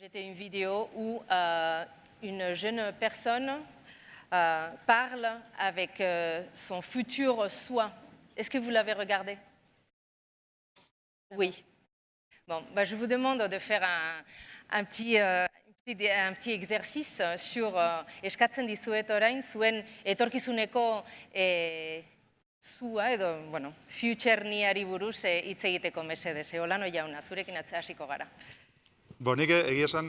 C'était une vidéo où une jeune personne parle avec son futur soi. Est-ce que vous l'avez regardé? Oui. Bon, bah, je vous demande de faire un petit exercice sur eskatzen dizuet orain zuen etorkizuneko zua edo, bueno, future niari buruz hitz egiteko mesedez. Olano jauna, zurekin hasiko gara. Nik egia esan,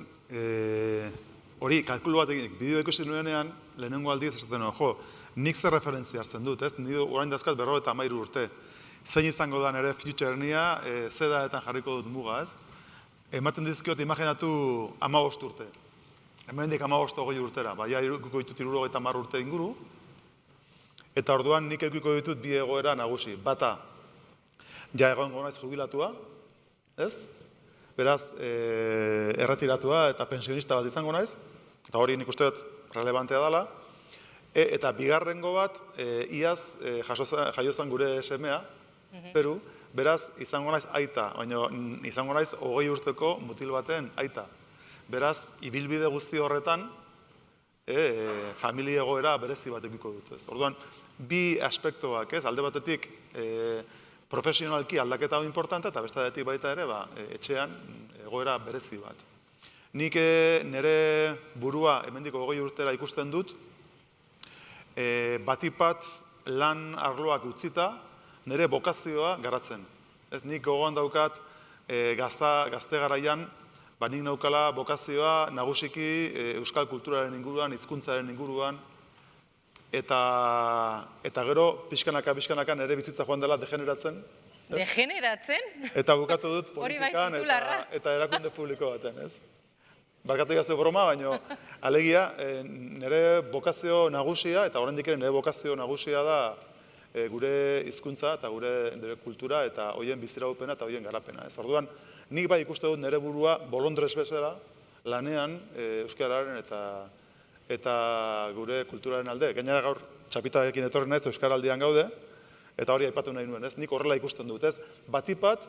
hori kalkulu bat bideo ikusi nuenean, lehenengo aldiz esaten nuen, nik zer referentzia hartzen dut, ez? Ni orain dazkat 53 urte. Zein izango da nire future nia, ze daetan jarriko dut muga, ez? Ematen dizkiot, imaginatu 15 urte. Hemendik 15-20 urtera, baina ikuko ditut 70 urte inguru, eta orduan nik ikuko ditut bi egoera nagusi. Bata, ja egongo naiz jubilatua, ez? Beraz, erretiratua eta pensionista bat izango naiz, eta hori nik uste dut relevantea dela, eta bigarrengo bat, iaz jaiozan gure semea, Peru, beraz, izango naiz aita, baina izango naiz 20 urteko mutil baten aita. Beraz, ibilbide guzti horretan, familia egoera berezi bat ekiko dut. Orduan, bi aspektoak, alde batetik, profesionalki aldaketa hau importante, eta bestadetik baita ere, etxean egoera berezi bat. Nik nire burua hemendiko 20 urtera ikusten dut, batipat lan arloak utzita, nire bokazioa garatzen. Nik gogoan daukat gazte garaian, nik naukala bokazioa nagusiki euskal kulturaren inguruan, hizkuntzaren inguruan, eta gero pixkanaka nire bizitza joan dela degeneratzen. Degeneratzen? Eta bukatu dut politikan eta erakunde publiko baten, ez? Barkatu gazu broma, baina alegia nire bokazio nagusia, eta oraindik ere nire bokazio nagusia da gure hizkuntza eta gure kultura eta hoien biziraupena eta hoien garapena. Orduan, nik bai ikuste dut nire burua bolondrez bezala lanean euskararen eta gure kulturaren alde. Gainera gaur txapitarekin etorri naiz euskaraldian gaude, eta hori aipatu nahi nuen, ez? Nik horrela ikusten dut, ez? Batipat,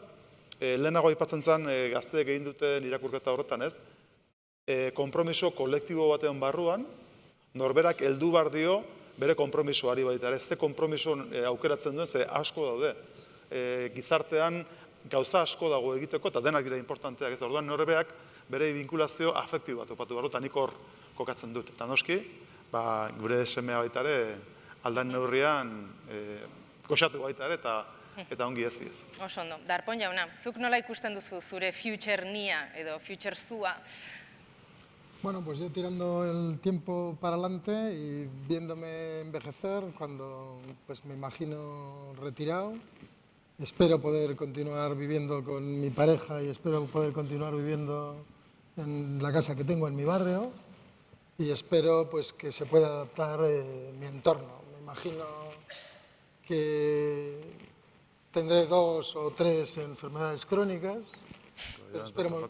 lehenago aipatzen zen gazteek egin duten irakurketa horretan, ez? Konpromiso kolektibo batean barruan, norberak heldu bar dio bere konpromisoari baita. Ez konpromiso aukeratzen duen, ze asko daude. Gizartean gauza asko dago egiteko, eta denak dira importanteak. Orduan norberak bere vinkulazio afektibo bat opatu barru, eta nik hor kokatzen dut. Eta noski, gure semea baita ere aldan neurrian goxatu baita ere, eta ongi ez. Oso ondo. Darpon jauna, zuk nola ikusten duzu zure future nia edo future zua? Bueno, pues yo tirando el tiempo para adelante y viéndome envejecer, cuando pues me imagino retirado, espero poder continuar viviendo con mi pareja y espero poder continuar viviendo en la casa que tengo en mi barrio y espero pues que se pueda adaptar mi entorno. Me imagino que tendré 2 o 3 enfermedades crónicas. Pero esperemos...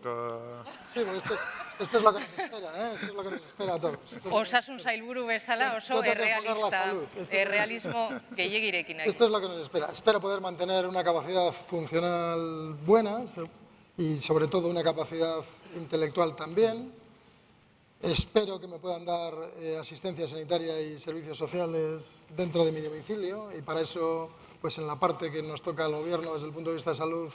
Sí, esto es lo que nos espera, esto es lo que nos espera a todos. Osasun sailburu bezala oso errealista, errealismo gehiegirekin. Esto es lo que nos espera. Espero poder mantener una capacidad funcional buena y sobre todo una capacidad intelectual también. Espero que me puedan dar asistencia sanitaria y servicios sociales dentro de mi domicilio y para eso, pues en la parte que nos toca al gobierno desde el punto de vista de salud,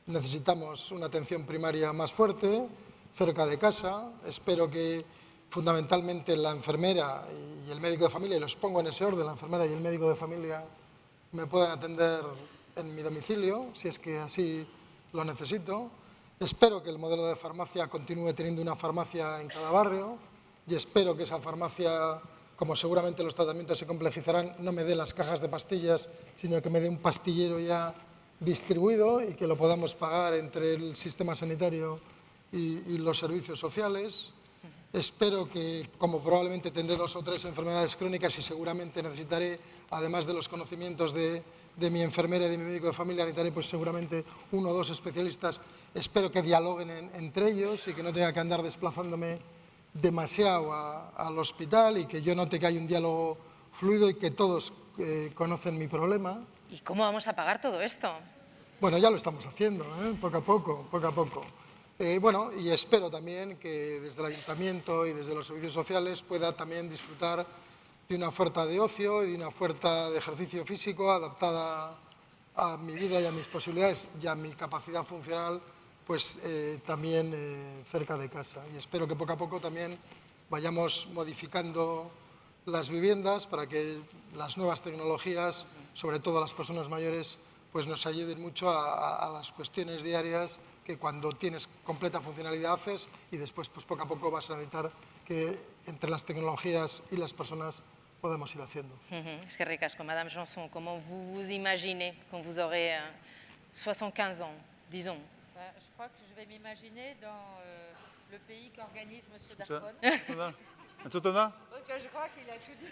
necesitamos una atención primaria más fuerte, cerca de casa. Espero que fundamentalmente la enfermera y el médico de familia, y los pongo en ese orden, la enfermera y el médico de familia, me puedan atender en mi domicilio, si es que así lo necesito. Espero que el modelo de farmacia continúe teniendo una farmacia en cada barrio y espero que esa farmacia, como seguramente los tratamientos se complejizarán, no me dé las cajas de pastillas, sino que me dé un pastillero ya distribuido y que lo podamos pagar entre el sistema sanitario y los servicios sociales. Espero que, como probablemente tendré 2 o 3 enfermedades crónicas y seguramente necesitaré, además de los conocimientos de mi enfermera y de mi médico de familia, necesitaré pues seguramente 1 o 2 especialistas. Espero que dialoguen entre ellos y que no tenga que andar desplazándome demasiado al hospital y que yo note que hay un diálogo fluido y que todos conocen mi problema. ¿Y cómo vamos a pagar todo esto? Bueno, ya lo estamos haciendo, poco a poco, poco a poco. Bueno, y espero también que desde el Ayuntamiento y desde los servicios sociales pueda también disfrutar de una oferta de ocio y de una oferta de ejercicio físico adaptada a mi vida y a mis posibilidades y a mi capacidad funcional, pues también cerca de casa. Y espero que poco a poco también vayamos modificando las viviendas para que las nuevas tecnologías, sobre todo las personas mayores, pues nos ayuden mucho a las cuestiones diarias que cuando tienes completa funcionalidad haces y después pues poco a poco vas a necesitar que entre las tecnologías y las personas podemos ir haciendo. Es que ricasco. Madame Janson, comment vous vous imaginez quand vous aurez 75 ans, disons? Je crois que je vais m'imaginer dans le pays qu'organise M. Darpon. Entzuten da? Parce que je crois qu'il a tout dit.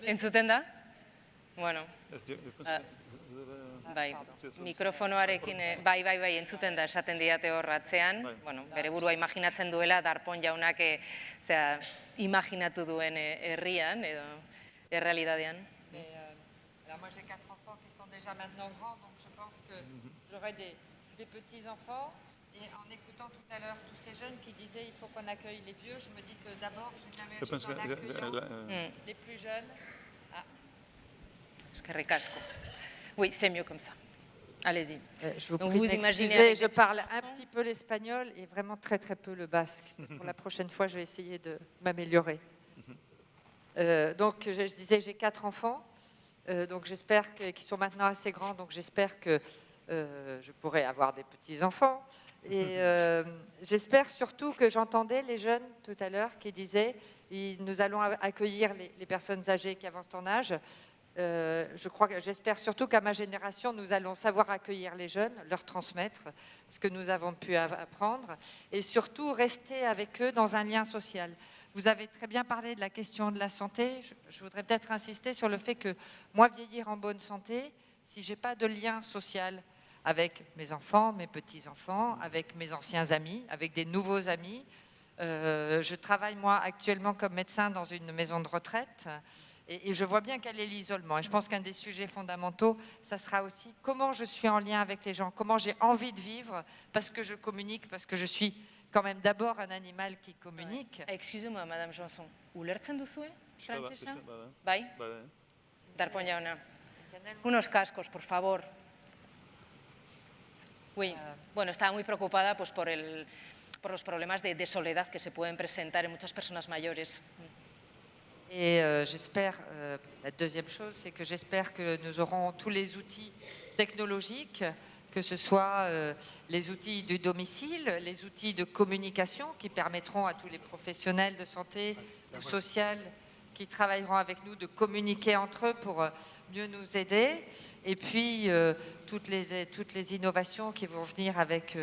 Entzuten da? Bueno. Bai, pardon. mikrofonoarekin, bai, entzuten da, esaten diate horratzean, bueno, bere burua imaginatzen duela, Darpon jaunak imaginatu duen herrian, edo errealidadean. Alors moi j'ai 4 enfants qui sont déjà maintenant grands, donc je pense que j'aurai des petits-enfants. Et en écoutant tout à l'heure tous ces jeunes qui disaient il faut qu'on accueille les vieux, je me dis que d'abord je m'imagine en accueillant les plus jeunes. Es que ricasco. Oui, c'est mieux comme ça. Allez-y. Je vous Donc, prie vous de imaginez m'excuser, avec je parle un petit peu l'espagnol et vraiment très très peu le basque. Pour la prochaine fois, je vais essayer de m'améliorer. Donc, je disais, j'ai 4 enfants, donc j'espère qu'ils sont maintenant assez grands, donc j'espère que je pourrai avoir des petits-enfants. Et j'espère surtout que j'entendais les jeunes tout à l'heure qui disaient nous allons accueillir les personnes âgées qui avancent en âge. J'espère surtout qu'à ma génération, nous allons savoir accueillir les jeunes, leur transmettre ce que nous avons pu apprendre et surtout rester avec eux dans un lien social. Vous avez très bien parlé de la question de la santé. Je voudrais peut-être insister sur le fait que moi, vieillir en bonne santé, si je n'ai pas de lien social avec mes enfants, mes petits-enfants, avec mes anciens amis, avec des nouveaux amis, je travaille moi actuellement comme médecin dans une maison de retraite. Et je vois bien quel est l'isolement. Et je pense qu'un des sujets fondamentaux, ça sera aussi comment je suis en lien avec les gens, comment j'ai envie de vivre, parce que je communique, parce que je suis quand même d'abord un animal qui communique. Excusez-moi, Madame Janson, ulertzen duzue, frantsesa? Bai? Darpon jauna. Unos cascos, por favor. Oui, bueno, estaba muy preocupada pues, por los problemas de soledad que se pueden presentar en muchas personas mayores. Et j'espère, la deuxième chose, c'est que j'espère que nous aurons tous les outils technologiques, que ce soit les outils du domicile, les outils de communication qui permettront à tous les professionnels de santé ou sociaux qui travailleront avec nous de communiquer entre eux pour mieux nous aider. Et puis, toutes les innovations qui vont venir avec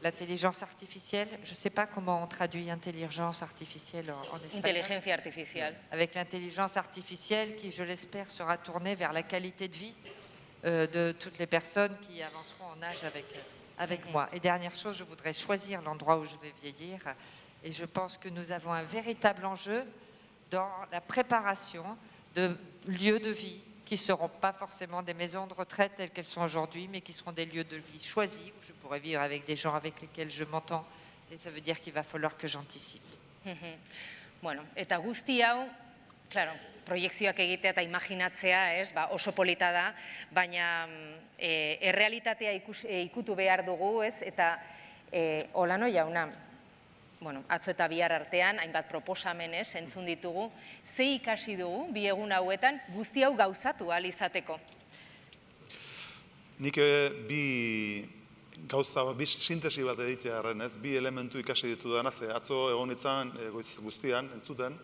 l'intelligence artificielle. Je ne sais pas comment on traduit intelligence artificielle en espagnol. Inteligencia artificial. Avec l'intelligence artificielle qui, je l'espère, sera tournée vers la qualité de vie de toutes les personnes qui avanceront en âge avec moi. Et dernière chose, je voudrais choisir l'endroit où je vais vieillir. Et je pense que nous avons un véritable enjeu dans la préparation de lieux de vie qui ne seront pas forcément des maisons de retraite telles qu'elles sont aujourd'hui, mais qui seront des lieux de vie choisis, où je pourrai vivre avec des gens avec lesquels je m'entends. Et ça veut dire qu'il va falloir que j'anticipe. Bueno, eta guzti hau, claro, proiekzioak egitea eta imaginatzea, ez, oso polita da, baina errealitatea ikutu behar dugu, ez, eta Olano jauna, bueno, atzo eta bihar artean, hainbat proposamenez entzun ditugu, ze ikasi dugu bi egun hauetan guzti hau gauzatu ahal izateko? Nik bi sintesi bat egitea erren, ez, bi elementu ikasi ditu dena, ze atzo egon itzan goiz guztian entzuten,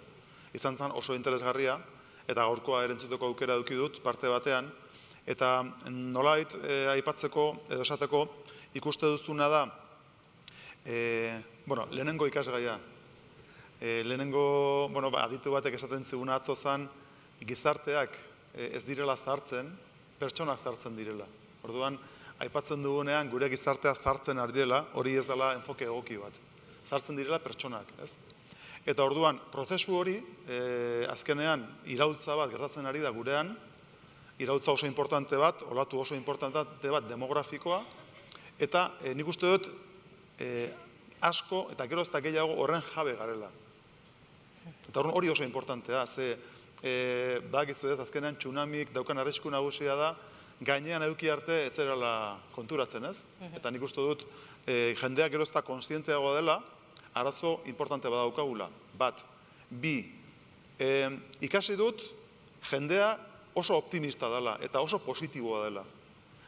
izan zen oso interesgarria, eta gaurkoa erentzuteko aukera eduki dut parte batean, eta nolait aipatzeko edo esateko ikuste duzuna da, lehenengo ikasgaia. Lehenengo, aditu batek esaten ziguna atzo zen, gizarteak ez direla zartzen, pertsonak zartzen direla. Orduan, aipatzen dugunean gure gizartea zartzen ari dela, hori ez dela enfoke egoki bat. Zartzen direla pertsonak, ez? Eta orduan, prozesu hori, azkenean, iraultza bat gertatzen ari da gurean, iraultza oso importante bat, olatu oso importante bat demografikoa, eta nik uste dut, asko eta gero ez da gehiago horren jabe garela. Eta hori oso importantea, ze badakizu ez, azkenean tsunamik daukan arrisku nagusia da, gainean eduki arte ez zerala konturatzen, ez? Eta nik uste dut, jendeak gero ez da konstienteagoa dela, arazo importante badaukagula, bat. Bi, ikasi dut, jendea oso optimista dela eta oso positiboa dela.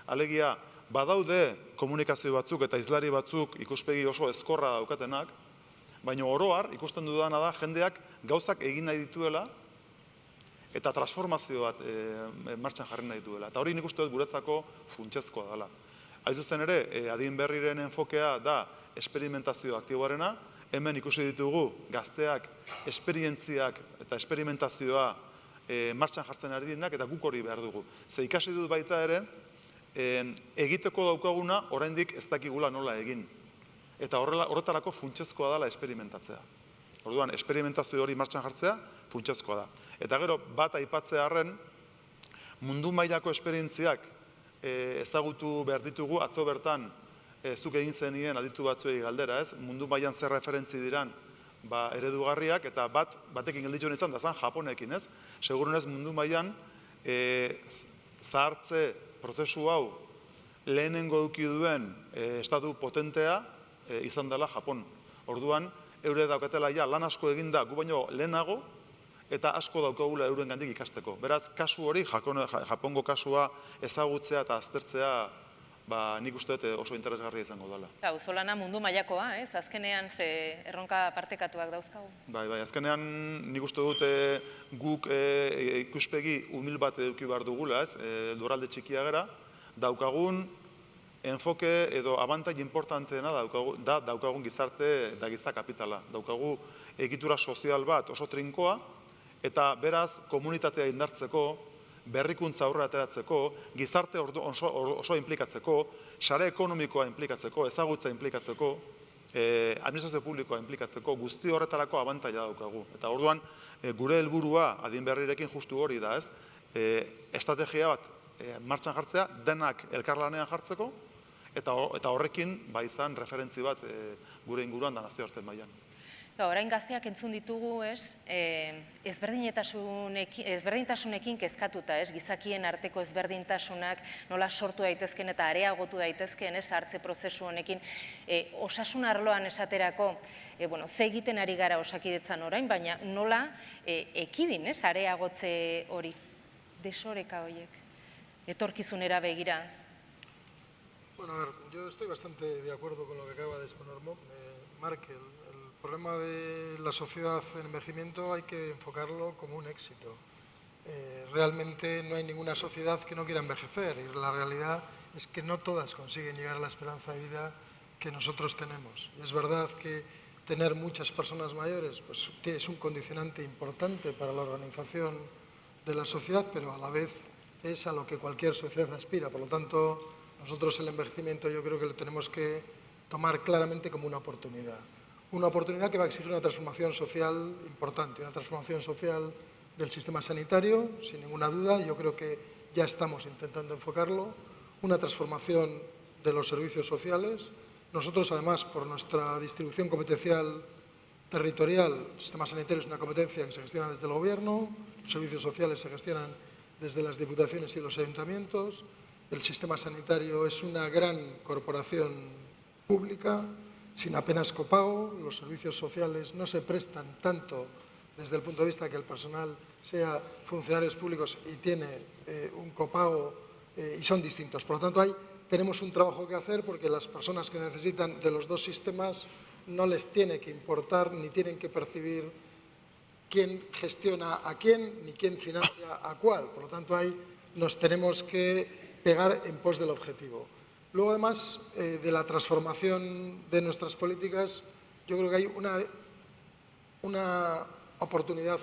Alegia, badaude komunikazio batzuk eta hizlari batzuk ikuspegi oso ezkorra daukatenak, baina oroar ikusten dudana da jendeak gauzak egin nahi dituela eta transformazio bat martxan jarri nahi dituela. Eta hori nik uste dut guretzako funtsezkoa dela. Haizuzten ere, adin berriren enfokea da esperimentazio aktiboarena, hemen ikusi ditugu gazteak esperientziak eta esperimentazioa martxan jartzen ari direnak eta guk hori behar dugu. Ze ikasi dut baita ere, egiteko daukaguna oraindik ez dakigula nola egin. Eta horretarako funtsezkoa dela esperimentatzea. Orduan, esperimentazio hori martxan jartzea funtsezkoa da. Eta gero, bat aipatzea arren, mundu mailako esperientziak ezagutu behar ditugu, atzo bertan, zuk egin zenien aditu batzuei galdera, ez? Mundu mailan zer referentzi diran eredugarriak, eta batekin gelditu nintzen, da zan Japonekin, ez? Segurunez mundu mailan zahartze prozesu hau lehenengo eduki duen estatu potentea izan dela Japon. Orduan, eure daukatela ja lan asko eginda gu baino lehenago, eta asko daukagula euren gandik ikasteko. Beraz, kasu hori, Japongo kasua ezagutzea eta aztertzea nik uste dut oso interesgarria izango dela. Auzolana mundu mailakoa, ez? Azkenean erronka partekatuak dauzkagu. Bai, azkenean nik uste dut guk ikuspegi humil bat eduki behar dugula, ez? Lurralde txikia gara, daukagun enfoke edo abantai importanteena da daukagun gizarte da giza kapitala. Daukagu egitura sozial bat oso trinkoa, eta beraz komunitatea indartzeko, berrikuntza aurrera ateratzeko, gizarte oso implikatzeko, sare ekonomikoa implikatzeko, ezagutza implikatzeko, administrazio publikoa implikatzeko, guzti horretarako abantaila daukagu. Eta orduan, gure helburua adin berrirekin justu hori da, ez? Estrategia bat martxan jartzea, denak elkarlanean jartzeko, eta horrekin izan referentzi bat gure inguruan da nazioartean mailan. Orain gazteak entzun ditugu, ezberdintasunekin kezkatuta, gizakien arteko ezberdintasunak nola sortu daitezken eta areagotu daitezken, hartze prozesu honekin. Osasun arloan esaterako, ze egiten ari gara Osakidetzan orain, baina nola ekidin, areagotze hori, desoreka horiek, etorkizunera begiraz. Bueno, a ver, yo estoy bastante de acuerdo con lo que acaba de exponer Marc. El problema de la sociedad en envejecimiento hay que enfocarlo como un éxito. Realmente no hay ninguna sociedad que no quiera envejecer y la realidad es que no todas consiguen llegar a la esperanza de vida que nosotros tenemos. Y es verdad que tener muchas personas mayores pues, es un condicionante importante para la organización de la sociedad, pero a la vez es a lo que cualquier sociedad aspira. Por lo tanto, nosotros el envejecimiento yo creo que lo tenemos que tomar claramente como una oportunidad. Una oportunidad que va a exigir una transformación social importante, una transformación social del sistema sanitario, sin ninguna duda, yo creo que ya estamos intentando enfocarlo, una transformación de los servicios sociales. Nosotros, además, por nuestra distribución competencial territorial, el sistema sanitario es una competencia que se gestiona desde el Gobierno, los servicios sociales se gestionan desde las diputaciones y los ayuntamientos, el sistema sanitario es una gran corporación pública, sin apenas copago, los servicios sociales no se prestan tanto desde el punto de vista que el personal sea funcionarios públicos y tiene un copago y son distintos. Por lo tanto, tenemos un trabajo que hacer porque las personas que necesitan de los dos sistemas no les tiene que importar ni tienen que percibir quién gestiona a quién ni quién financia a cuál. Por lo tanto, ahí nos tenemos que pegar en pos del objetivo. Luego, además de la transformación de nuestras políticas, yo creo que hay una oportunidad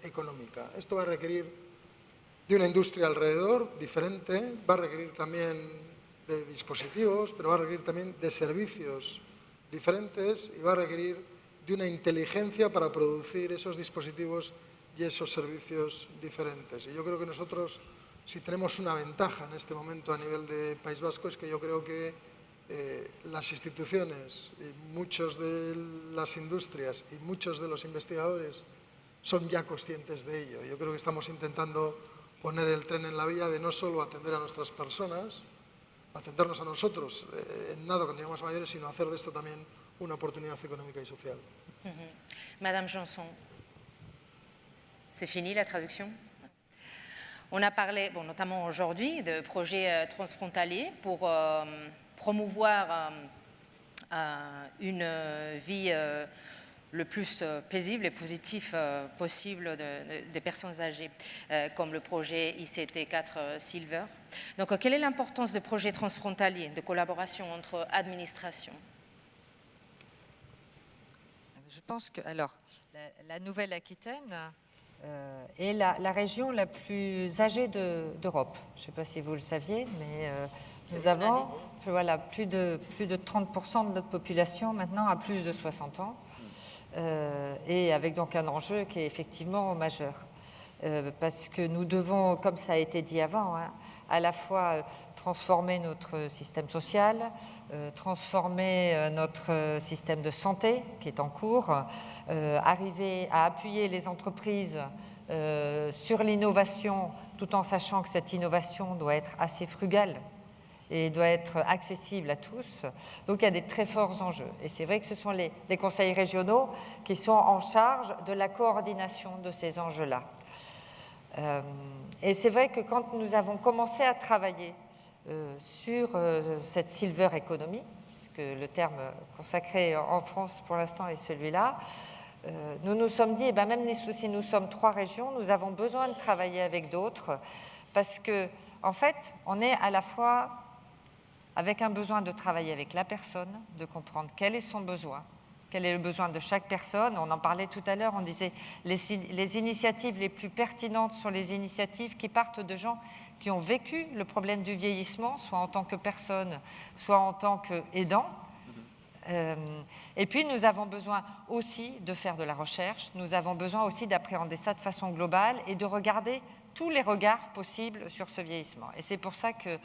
económica. Esto va a requerir de una industria alrededor diferente, va a requerir también de dispositivos, pero va a requerir también de servicios diferentes y va a requerir de una inteligencia para producir esos dispositivos y esos servicios diferentes. Y yo creo que nosotros, si tenemos una ventaja en este momento a nivel de País Vasco, es que yo creo que las instituciones, y muchos de las industrias y muchos de los investigadores son ya conscientes de ello. Yo creo que estamos intentando poner el tren en la vía de no solo atender a nuestras personas, atendernos a nosotros en nada cuando llegamos mayores, sino hacer de esto también una oportunidad económica y social. Madame Janson, c'est fini la traduction? On a parlé, bon, notamment aujourd'hui, de projets transfrontaliers pour promouvoir une vie le plus paisible et positif possible des personnes âgées, comme le projet ICT4 Silver. Donc, quelle est l'importance de projets transfrontaliers, de collaboration entre administrations? Je pense que, alors, la Nouvelle-Aquitaine est la région la plus âgée d'Europe. Je ne sais pas si vous le saviez, mais nous avons voilà, plus de 30% de notre population maintenant à plus de 60 ans. Et avec donc un enjeu qui est effectivement majeur. Parce que nous devons, comme ça a été dit avant, hein, à la fois transformer notre système social, transformer notre système de santé qui est en cours, arriver à appuyer les entreprises sur l'innovation tout en sachant que cette innovation doit être assez frugale et doit être accessible à tous. Donc il y a des très forts enjeux. Et c'est vrai que ce sont les conseils régionaux qui sont en charge de la coordination de ces enjeux-là. Et c'est vrai que quand nous avons commencé à travailler sur cette silver economy, puisque le terme consacré en France pour l'instant est celui-là, nous nous sommes dit, même si nous sommes 3 régions, nous avons besoin de travailler avec d'autres, parce que en fait, on est à la fois avec un besoin de travailler avec la personne, de comprendre quel est son besoin, quel est le besoin de chaque personne. On en parlait tout à l'heure, on disait les initiatives les plus pertinentes sont les initiatives qui partent de gens qui ont vécu le problème du vieillissement, soit en tant que personne, soit en tant qu'aidant. Et puis nous avons besoin aussi de faire de la recherche, nous avons besoin aussi d'appréhender ça de façon globale et de regarder tous les regards possibles sur ce vieillissement. Et c'est pour ça que,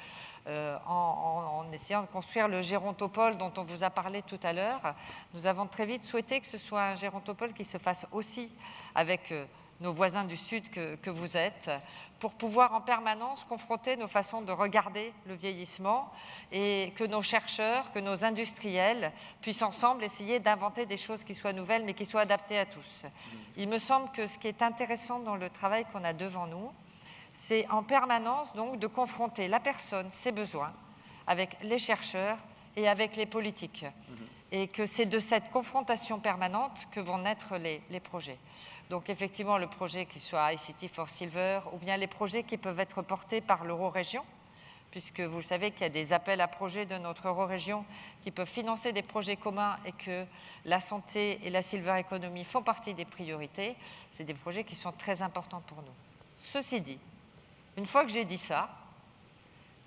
en essayant de construire le gérontopole dont on vous a parlé tout à l'heure, nous avons très vite souhaité que ce soit un gérontopole qui se fasse aussi avec nos voisins du Sud que vous êtes, pour pouvoir en permanence confronter nos façons de regarder le vieillissement et que nos chercheurs, que nos industriels puissent ensemble essayer d'inventer des choses qui soient nouvelles mais qui soient adaptées à tous. Il me semble que ce qui est intéressant dans le travail qu'on a devant nous, c'est en permanence donc de confronter la personne, ses besoins, avec les chercheurs et avec les politiques. Et que c'est de cette confrontation permanente que vont naître les projets. Donc effectivement, le projet qui soit ICT4 Silver, ou bien les projets qui peuvent être portés par l'Eurorégion, puisque vous savez qu'il y a des appels à projets de notre Eurorégion qui peuvent financer des projets communs et que la santé et la Silver Economy font partie des priorités. C'est des projets qui sont très importants pour nous. Ceci dit, une fois que j'ai dit ça,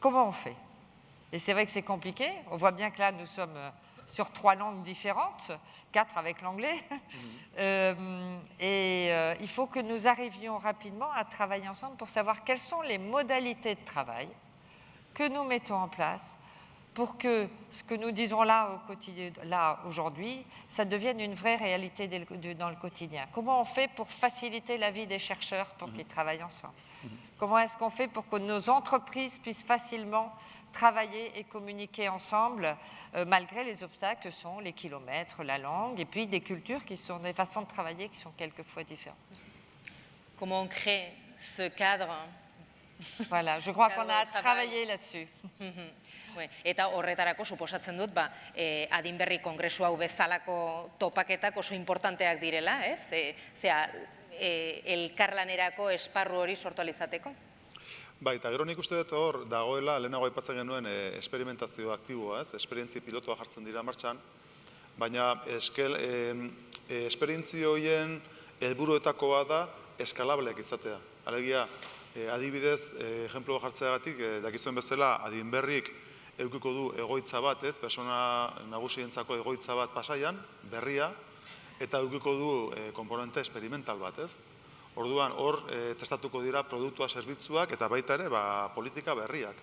comment on fait? Et c'est vrai que c'est compliqué. On voit bien que là, nous sommes sur 3 langues différentes, 4 avec l'anglais. Il faut que nous arrivions rapidement à travailler ensemble pour savoir quelles sont les modalités de travail que nous mettons en place pour que ce que nous disons là au quotidien, là aujourd'hui, ça devienne une vraie réalité dans le quotidien. Comment on fait pour faciliter la vie des chercheurs pour qu'ils travaillent ensemble? Comment est-ce qu'on fait pour que nos entreprises puissent facilement travailler et communiquer ensemble, malgré les obstacles que sont les kilomètres, la langue, et puis des cultures qui sont des façons de travailler qui sont quelquefois différentes. Comment on crée ce cadre? Voilà, je crois qu'on a travaillé là-dessus. Eta horretarako suposatzen dut, adin berri kongresu hau bezalako topaketak oso importanteak direla, ez? Elkarlanerako esparru hori sortu alizateko? Bai, eta gero nik uste dut hor dagoela, lehenago aipatzen genuen esperimentazio aktiboa, ez? Esperientzi pilotua jartzen dira martxan, baina esperientzio horien helburuetako bat da eskalableak izatea. Alegia, adibidez, ejemplo jartzeagatik, dakizuen bezala, adin berrik edukiko du egoitza bat, ez? Persona nagusientzako egoitza bat Pasaian, berria, eta edukiko du komponente experimental bat, ez? Orduan, hor testatuko dira produktua zerbitzuak eta baita ere politika berriak.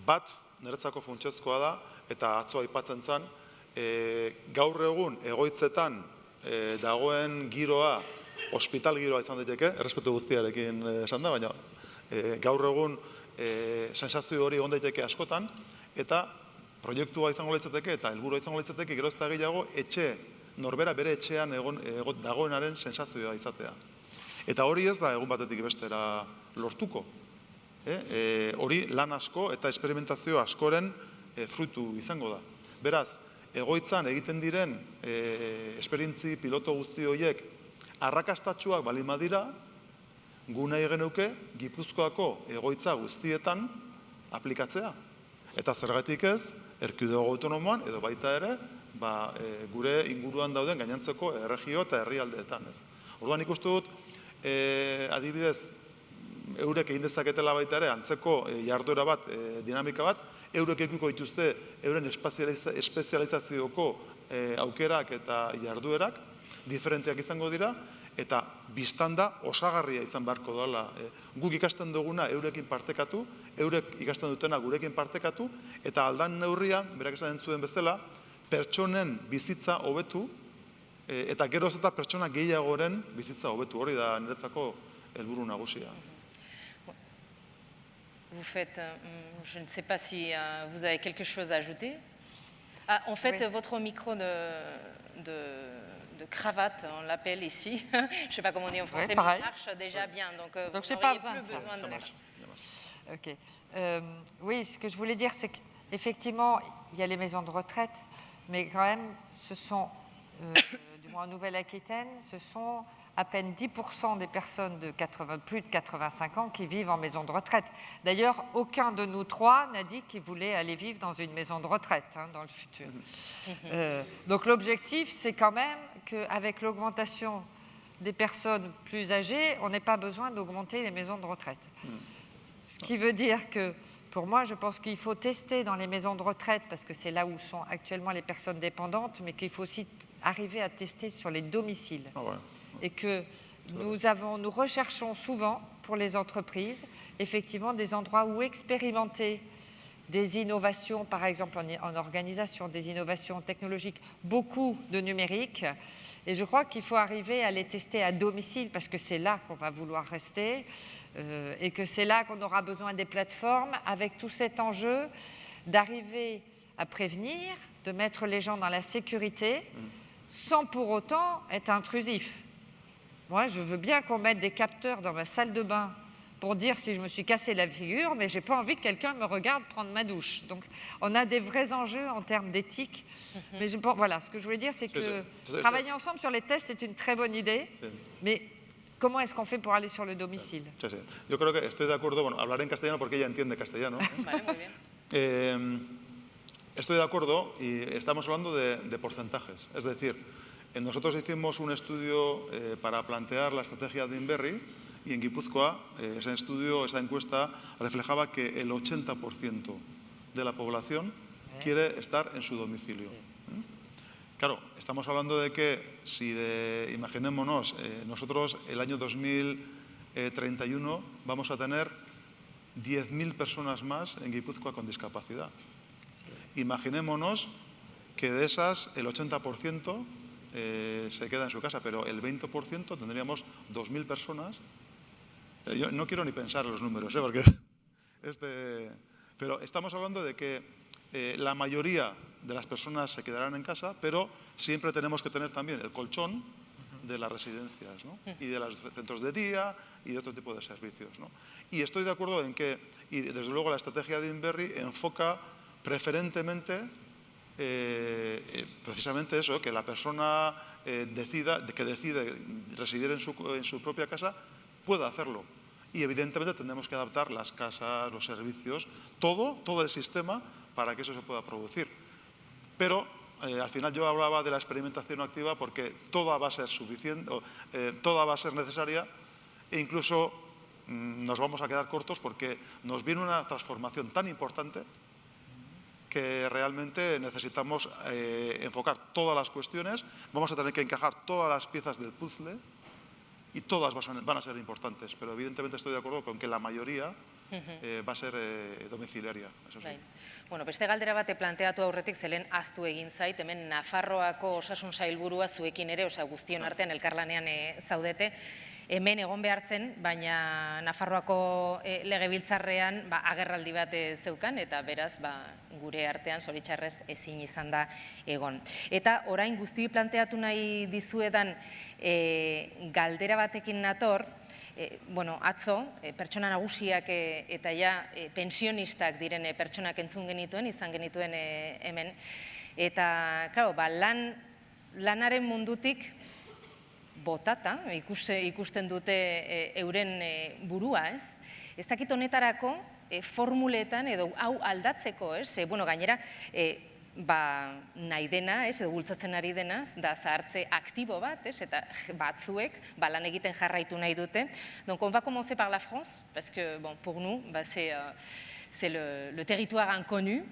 Bat niretzako funtsezkoa da, eta atzo aipatzen zen, gaur egun egoitzetan dagoen giroa, hospital giroa izan daiteke, errespetu guztiarekin esan da, baina gaur egun sensazio hori egon daiteke askotan, eta proiektua izango litzateke eta helburua izango litzateke gero eta gehiago norbera bere etxean dagoenaren sensazioa izatea. Eta hori ez da egun batetik bestera lortuko. Hori lan asko eta esperimentazio askoren fruitu izango da. Beraz, egoitzan egiten diren esperientzi piloto guzti horiek arrakastatsuak baldin badira, gu nahi genuke Gipuzkoako egoitza guztietan aplikatzea. Eta zergatik ez, erkidego autonomoan edo baita ere, gure inguruan dauden gainontzeko erregio eta herrialdeetan. Orduan ikuste dut, adibidez, eurek egin dezaketela baita ere, antzeko jarduera bat, dinamika bat, eurek edukiko dituzte euren espezializazioko aukerak eta jarduerak, diferenteak izango dira, eta biztanda osagarria izan beharko dela. Guk ikasten duguna eurekin partekatu, eurek ikasten dutena gurekin partekatu, eta aldan neurrian, berak esan zuen bezala, pertsonen bizitza hobetu, eta geroz eta pertsona gehiagoren bizitza hobetu. Hori da niretzako helburu nagusia. Vous faites, je ne sais pas si vous avez quelque chose à ajouter. En fait, votre micro de cravate, on l'appelle ici. Je ne sais pas comment on dit en français, mais ça marche déjà bien. Donc vous n'auriez plus besoin de ça. Ok. Oui, ce que je voulais dire, c'est qu'effectivement, il y a les maisons de retraite, mais quand même, ce sont, du moins en Nouvelle-Aquitaine, ce sont à peine 10% des personnes de plus de 85 ans qui vivent en maison de retraite. D'ailleurs, aucun de nous trois n'a dit qu'il voulait aller vivre dans une maison de retraite dans le futur. Donc l'objectif, c'est quand même qu'avec l'augmentation des personnes plus âgées, on n'ait pas besoin d'augmenter les maisons de retraite. Ce qui veut dire que, pour moi, je pense qu'il faut tester dans les maisons de retraite, parce que c'est là où sont actuellement les personnes dépendantes, mais qu'il faut aussi arriver à tester sur les domiciles. Ah ouais. Et que nous recherchons souvent, pour les entreprises, effectivement des endroits où expérimenter des innovations, par exemple en organisation, des innovations technologiques, beaucoup de numérique. Et je crois qu'il faut arriver à les tester à domicile, parce que c'est là qu'on va vouloir rester, et que c'est là qu'on aura besoin des plateformes, avec tout cet enjeu d'arriver à prévenir, de mettre les gens dans la sécurité, sans pour autant être intrusif. Moi, je veux bien qu'on mette des capteurs dans ma salle de bain pour dire si je me suis cassé la figure, mais je n'ai pas envie que quelqu'un me regarde prendre ma douche. Donc, on a des vrais enjeux en termes d'éthique. Mais voilà, ce que je voulais dire, c'est que travailler ensemble sur les tests, c'est une très bonne idée. Mais ¿cómo es qu'on fait pour aller sur le domicile? Sí, sí. Yo creo que estoy de acuerdo, bueno, hablaré en castellano porque ella entiende castellano. Vale, muy bien. Estoy de acuerdo y estamos hablando de porcentajes. Es decir, nosotros hicimos un estudio para plantear la estrategia de Inberri y en Guipúzcoa ese estudio, esa encuesta reflejaba que el 80% de la población quiere estar en su domicilio. Claro, estamos hablando de que si imaginémonos, nosotros el año 2031 vamos a tener 10.000 personas más en Guipúzcoa con discapacidad. Imaginémonos que de esas el 80% se queda en su casa, pero el 20% tendríamos 2.000 personas. Yo no quiero ni pensar en los números, porque pero estamos hablando de que la mayoría de las personas se quedarán en casa, pero siempre tenemos que tener también el colchón de las residencias, ¿no? Y de los centros de día y de otro tipo de servicios, ¿no? Y estoy de acuerdo en que, y desde luego la estrategia de Inberri enfoca preferentemente precisamente eso, que la persona que decide residir en su propia casa pueda hacerlo. Y evidentemente tendremos que adaptar las casas, los servicios, todo el sistema para que eso se pueda producir. Pero al final yo hablaba de la experimentación activa porque toda va a ser suficiente, toda va a ser necesaria e incluso nos vamos a quedar cortos porque nos viene una transformación tan importante que realmente necesitamos enfocar todas las cuestiones, vamos a tener que encajar todas las piezas del puzzle y todas van a ser importantes, pero evidentemente estoy de acuerdo con que la mayoría va a ser domiciliaria. Eso sí. Bueno, beste galdera bate planteatu aurretik zelen aztu egin zait, hemen Nafarroako osasun sailburua zuekin ere, guztion artean elkarlanean zaudete, hemen egon behar zen, baina Nafarroako legebiltzarrean agerraldi bat zeukan, eta beraz gure artean zoritxarrez ezin izan da egon. Eta orain guzti planteatu nahi dizuedan galdera batekin nator, atzo, pertsona nagusiak eta pensionistak diren pertsonak entzun genituen, izan genituen hemen, eta, lanaren mundutik botata, ikusten dute euren burua, ez? Ez dakit honetarako formuletan edo hau aldatzeko, ez? Gainera, nahi dena, edo bultzatzen ari dena, da zahartze aktibo bat, eta batzuek lan egiten jarraitu nahi dute. Donc on va commencer par la France, parce que pour nous, c'est le territoire inconnu.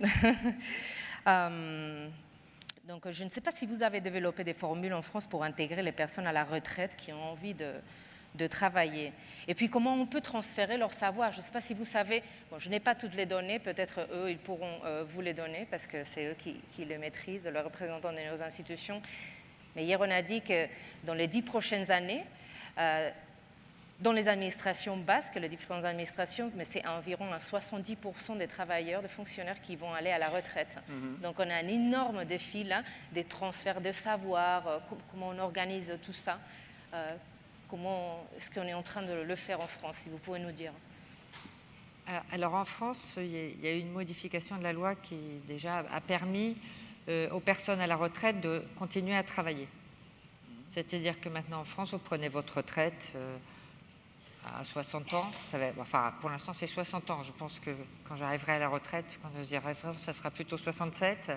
Donc, je ne sais pas si vous avez développé des formules en France pour intégrer les personnes à la retraite qui ont envie de travailler. Et puis, comment on peut transférer leur savoir. Je ne sais pas si vous savez, je n'ai pas toutes les données, peut-être eux, ils pourront vous les donner, parce que c'est eux qui les maîtrisent, les représentants de nos institutions. Mais hier, on a dit que dans les 10 prochaines années, dans les administrations basques, les différentes administrations, mais c'est environ 70% des travailleurs, des fonctionnaires qui vont aller à la retraite. Donc on a un énorme défi là, des transferts de savoir, comment on organise tout ça, comment est-ce qu'on est en train de le faire en France, si vous pouvez nous dire. Alors en France, il y a eu une modification de la loi qui déjà a permis aux personnes à la retraite de continuer à travailler. C'est-à-dire que maintenant en France, vous prenez votre retraite à 60 ans, pour l'instant c'est 60 ans, je pense que quand j'arriverai à la retraite, quand j'y arriverai, ça sera plutôt 67,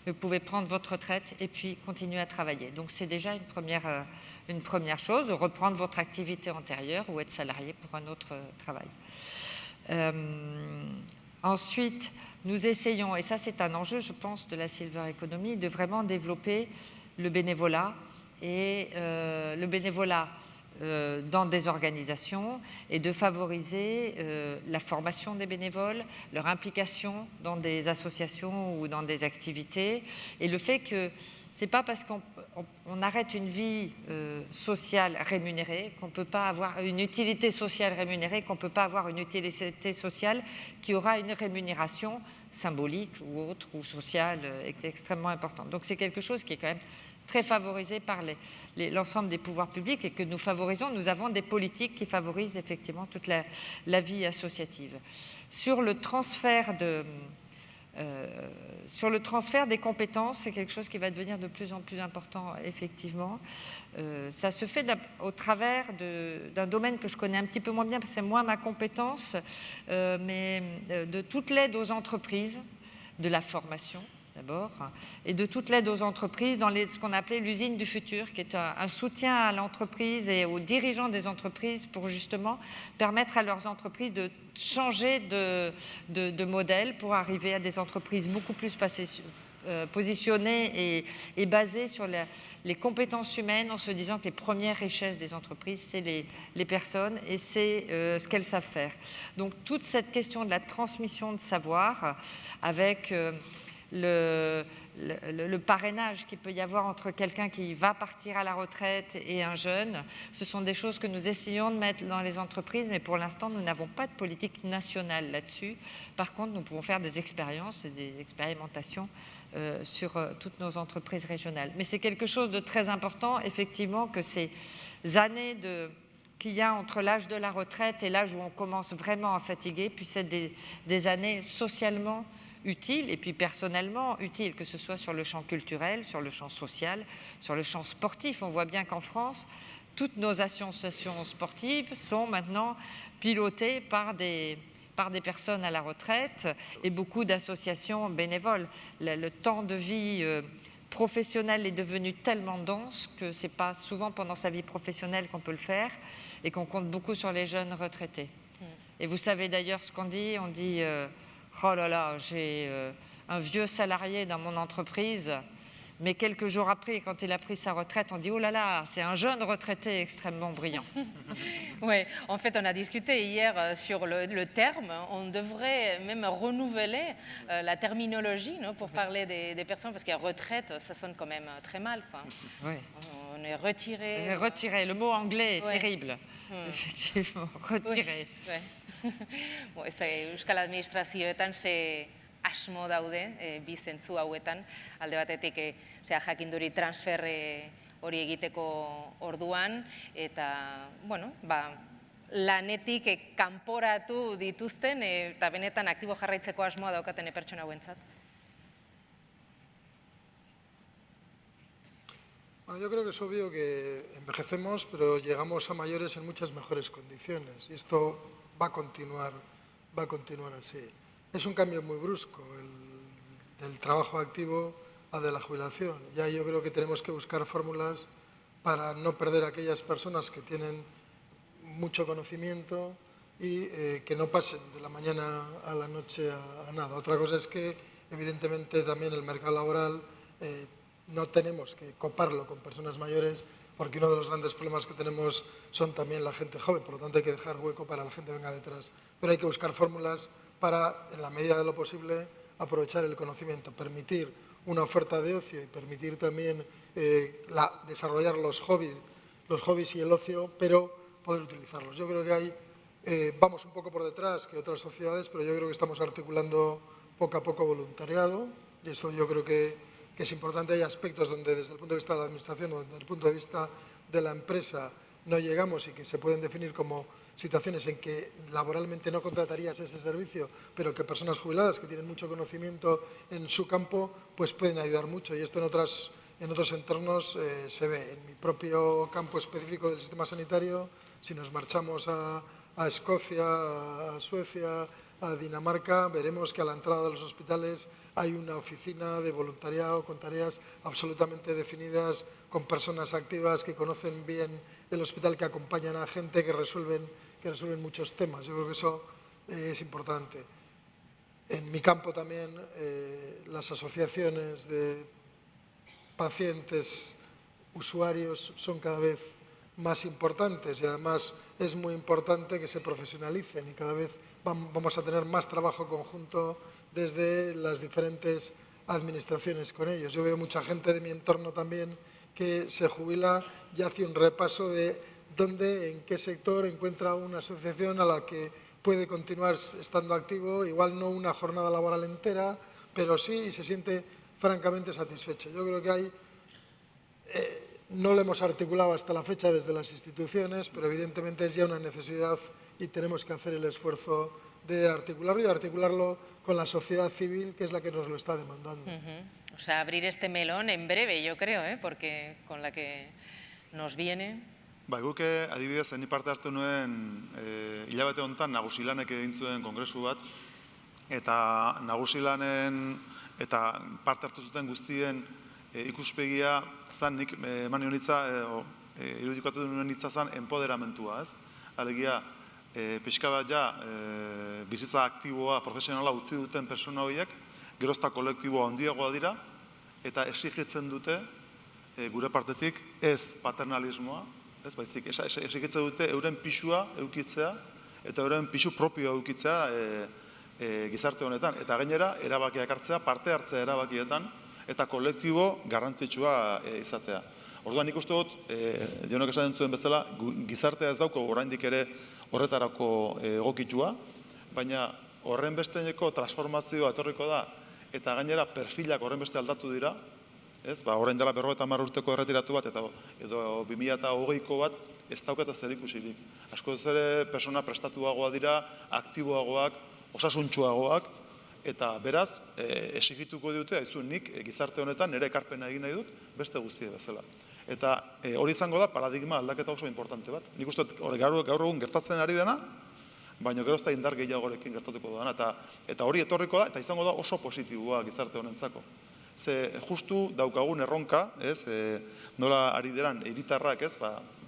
vous pouvez prendre votre retraite et puis continuer à travailler. Donc c'est déjà une première chose, reprendre votre activité antérieure ou être salarié pour un autre travail. Ensuite, nous essayons, et ça c'est un enjeu je pense de la Silver Economy, de vraiment développer le bénévolat et le bénévolat dans des organisations et de favoriser la formation des bénévoles, leur implication dans des associations ou dans des activités, et le fait que ce n'est pas parce qu'on arrête une vie sociale rémunérée qu'on ne peut pas avoir une utilité sociale rémunérée, qu'on ne peut pas avoir une utilité sociale qui aura une rémunération symbolique ou autre ou sociale extrêmement importante. Donc c'est quelque chose qui est quand même très favorisé par l'ensemble des pouvoirs publics et que nous favorisons. Nous avons des politiques qui favorisent effectivement toute la vie associative. Sur le transfert des compétences, c'est quelque chose qui va devenir de plus en plus important, effectivement. Ça se fait au travers d'un domaine que je connais un petit peu moins bien, parce que c'est moins ma compétence, mais de toute l'aide aux entreprises, de la formation, d'abord, et de toute l'aide aux entreprises dans ce qu'on appelait l'usine du futur, qui est un soutien à l'entreprise et aux dirigeants des entreprises pour justement permettre à leurs entreprises de changer de modèle pour arriver à des entreprises beaucoup plus positionnées et basées sur les compétences humaines, en se disant que les premières richesses des entreprises, c'est les personnes et c'est ce qu'elles savent faire. Donc toute cette question de la transmission de savoir avec le parrainage qu'il peut y avoir entre quelqu'un qui va partir à la retraite et un jeune, ce sont des choses que nous essayons de mettre dans les entreprises, mais pour l'instant, nous n'avons pas de politique nationale là-dessus. Par contre, nous pouvons faire des expériences et des expérimentations sur toutes nos entreprises régionales. Mais c'est quelque chose de très important, effectivement, que ces années qu'il y a entre l'âge de la retraite et l'âge où on commence vraiment à fatiguer puissent être des années socialement utiles et puis personnellement utiles, que ce soit sur le champ culturel, sur le champ social, sur le champ sportif. On voit bien qu'en France, toutes nos associations sportives sont maintenant pilotées par des personnes à la retraite et beaucoup d'associations bénévoles. Le temps de vie professionnel est devenu tellement dense que ce n'est pas souvent pendant sa vie professionnelle qu'on peut le faire et qu'on compte beaucoup sur les jeunes retraités. Et vous savez d'ailleurs ce qu'on dit, on dit oh là là, j'ai un vieux salarié dans mon entreprise, Mais quelques jours après, quand il a pris sa retraite, on dit « Oh là là, c'est un jeune retraité extrêmement brillant ». Oui, en fait, on a discuté hier sur le terme. On devrait même renouveler la terminologie pour parler des personnes, parce que retraite, ça sonne quand même très mal, quoi. Oui. On est retiré. Retiré, le mot anglais est terrible. Effectivement, retiré. Bon, ez da, Euskal Administrazioetan ze asmo daude, bi zentzu hauetan, alde batetik jakinduri transfer hori egiteko orduan, eta, bueno, lanetik kanporatu dituzten eta benetan aktibo jarraitzeko asmoa daukaten pertsona hauentzat. Bueno, yo creo que es obvio que envejecemos, pero llegamos a mayores en muchas mejores condiciones y esto va a continuar así. Es un cambio muy brusco del trabajo activo a de la jubilación. Ya yo creo que tenemos que buscar fórmulas para no perder a aquellas personas que tienen mucho conocimiento y que no pasen de la mañana a la noche a nada. Otra cosa es que, evidentemente, también el mercado laboral no tenemos que coparlo con personas mayores, porque uno de los grandes problemas que tenemos son también la gente joven, por lo tanto hay que dejar hueco para la gente que venga detrás. Pero hay que buscar fórmulas para, en la medida de lo posible, aprovechar el conocimiento, permitir una oferta de ocio y permitir también desarrollar los hobbies y el ocio, pero poder utilizarlos. Yo creo que vamos un poco por detrás que otras sociedades, pero yo creo que estamos articulando poco a poco voluntariado y eso yo creo que es importante. Hay aspectos donde desde el punto de vista de la administración o desde el punto de vista de la empresa no llegamos y que se pueden definir como situaciones en que laboralmente no contratarías ese servicio, pero que personas jubiladas que tienen mucho conocimiento en su campo pues pueden ayudar mucho y esto en otros entornos se ve. En mi propio campo específico del sistema sanitario, si nos marchamos a Escocia, a Suecia, a Dinamarca, veremos que a la entrada de los hospitales hay una oficina de voluntariado con tareas absolutamente definidas, con personas activas que conocen bien el hospital, que acompañan a gente, que resuelven muchos temas. Yo creo que eso es importante. En mi campo también las asociaciones de pacientes, usuarios, son cada vez más importantes y además es muy importante que se profesionalicen y cada vez vamos a tener más trabajo conjunto desde las diferentes administraciones con ellos. Yo veo mucha gente de mi entorno también que se jubila y hace un repaso de dónde, en qué sector encuentra una asociación a la que puede continuar estando activo, igual no una jornada laboral entera, pero sí y se siente francamente satisfecho. Yo creo que no lo hemos articulado hasta la fecha desde las instituciones, pero evidentemente es ya una necesidad y tenemos que hacer el esfuerzo de articularlo y de articularlo con la sociedad civil, que es la que nos lo está demandando. O sea, abrir este melón en breve, yo creo, porque con la que nos viene... Guke, adibidez, ni parte hartu nuen hilabete honetan nagusilanek egin zuen kongresu bat, eta nagusilanen eta parte hartu zuten guztien ikuspegia zan nik eman nion hitza, irudikatu nuen hitza zan empoderamentua, ez? Alegia, pixka bat ja bizitza aktiboa, profesionala utzi duten persona horiek, gerozta kolektiboa handiagoa dira, eta exigitzen dute gure partetik ez paternalismoa, ez baizik, exigitzen dute euren pisua eukitzea, eta euren pisu propioa eukitzea gizarte honetan, eta gainera erabakiak hartzea, parte hartzea erabakietan, eta kolektibo garrantzitsua izatea. Orduan nik uste dut, Jonok esaten zuen bezala, gizartea ez dauko oraindik ere horretarako egokitua, baina horren besteneko transformazioa etorriko da, eta gainera perfilak horren beste aldatu dira, orain dela 50 urteko erretiratu bat, edo 2020ko bat, ez daukata zer ikusirik. Askoz ere persona prestatuagoa dira, aktiboagoak, osasuntsuagoak, eta beraz, esigituko dute, haizu nik gizarte honetan nire ekarpena egin nahi dut, beste guztie bezala. Eta hori izango da paradigma aldaketa oso importante bat. Nik uste gaur egun gertatzen ari dena, baina gero ez da indar gehiagorekin gertatuko dena. Eta hori etorriko da, eta izango da oso positiboa gizarte honentzako. Ze justu daukagun erronka, nola ari deran hiritarrak,